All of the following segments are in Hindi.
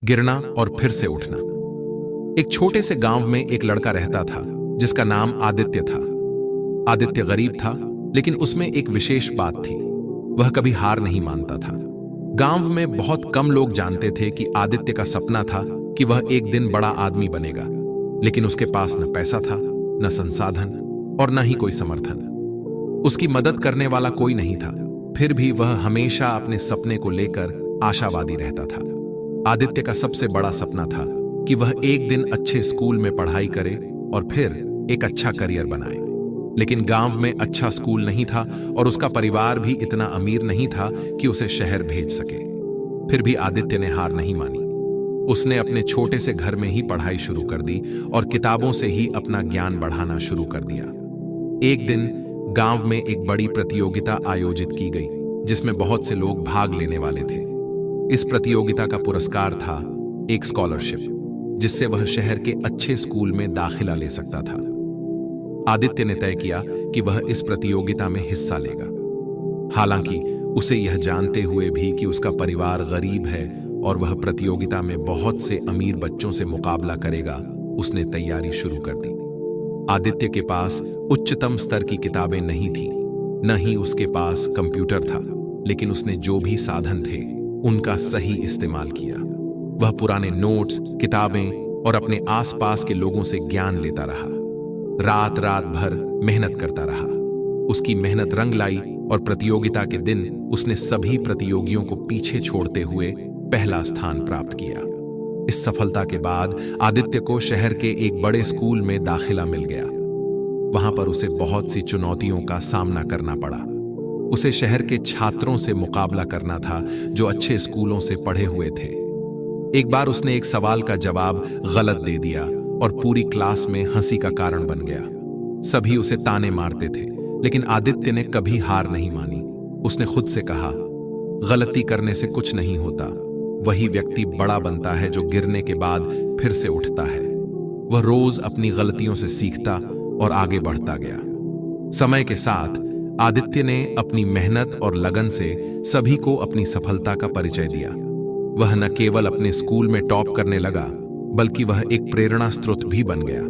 गिरना और फिर से उठना। एक छोटे से गांव में एक लड़का रहता था जिसका नाम आदित्य था। आदित्य गरीब था, लेकिन उसमें एक विशेष बात थी। वह कभी हार नहीं मानता था। गांव में बहुत कम लोग जानते थे कि आदित्य का सपना था कि वह एक दिन बड़ा आदमी बनेगा, लेकिन उसके पास न पैसा था, न संसाधन और न ही कोई समर्थन। उसकी मदद करने वाला कोई नहीं था। फिर भी वह हमेशा अपने सपने को लेकर आशावादी रहता था। आदित्य का सबसे बड़ा सपना था कि वह एक दिन अच्छे स्कूल में पढ़ाई करे और फिर एक अच्छा करियर बनाए। लेकिन गांव में अच्छा स्कूल नहीं था और उसका परिवार भी इतना अमीर नहीं था कि उसे शहर भेज सके। फिर भी आदित्य ने हार नहीं मानी। उसने अपने छोटे से घर में ही पढ़ाई शुरू कर दी और किताबों से ही अपना ज्ञान बढ़ाना शुरू कर दिया। एक दिन गांव में एक बड़ी प्रतियोगिता आयोजित की गई, जिसमें बहुत से लोग भाग लेने वाले थे। इस प्रतियोगिता का पुरस्कार था एक स्कॉलरशिप, जिससे वह शहर के अच्छे स्कूल में दाखिला ले सकता था। आदित्य ने तय किया कि वह इस प्रतियोगिता में हिस्सा लेगा। हालांकि उसे यह जानते हुए भी कि उसका परिवार गरीब है और वह प्रतियोगिता में बहुत से अमीर बच्चों से मुकाबला करेगा, उसने तैयारी शुरू कर दी। आदित्य के पास उच्चतम स्तर की किताबें नहीं थीं, न ही उसके पास कंप्यूटर था, लेकिन उसने जो भी साधन थे उनका सही इस्तेमाल किया। वह पुराने नोट्स, किताबें और अपने आसपास के लोगों से ज्ञान लेता रहा। रात रात भर मेहनत करता रहा। उसकी मेहनत रंग लाई और प्रतियोगिता के दिन उसने सभी प्रतियोगियों को पीछे छोड़ते हुए पहला स्थान प्राप्त किया। इस सफलता के बाद आदित्य को शहर के एक बड़े स्कूल में दाखिला मिल गया। वहां पर उसे बहुत सी चुनौतियों का सामना करना पड़ा। उसे शहर के छात्रों से मुकाबला करना था जो अच्छे स्कूलों से पढ़े हुए थे। एक बार उसने एक सवाल का जवाब गलत दे दिया और पूरी क्लास में हंसी का कारण बन गया। सभी उसे ताने मारते थे, लेकिन आदित्य ने कभी हार नहीं मानी। उसने खुद से कहा, गलती करने से कुछ नहीं होता। वही व्यक्ति बड़ा बनता है जो गिरने के बाद फिर से उठता है। वह रोज अपनी गलतियों से सीखता और आगे बढ़ता गया। समय के साथ आदित्य ने अपनी मेहनत और लगन से सभी को अपनी सफलता का परिचय दिया। वह न केवल अपने स्कूल में टॉप करने लगा, बल्कि वह एक प्रेरणा स्रोत भी बन गया।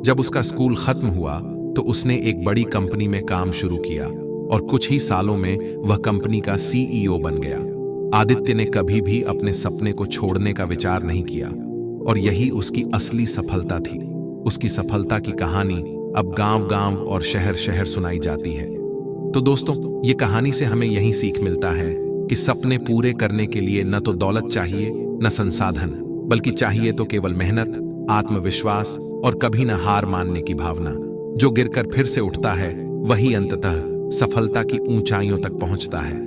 जब उसका स्कूल खत्म हुआ तो उसने एक बड़ी कंपनी में काम शुरू किया और कुछ ही सालों में वह कंपनी का CEO बन गया। आदित्य ने कभी भी अपने सपने को छोड़ने का विचार नहीं किया और यही उसकी असली सफलता थी। उसकी सफलता की कहानी अब गांव-गांव और शहर-शहर सुनाई जाती है। तो दोस्तों, ये कहानी से हमें यही सीख मिलता है कि सपने पूरे करने के लिए न तो दौलत चाहिए, न संसाधन, बल्कि चाहिए तो केवल मेहनत, आत्मविश्वास और कभी न हार मानने की भावना। जो गिरकर फिर से उठता है, वही अंततः सफलता की ऊंचाइयों तक पहुंचता है।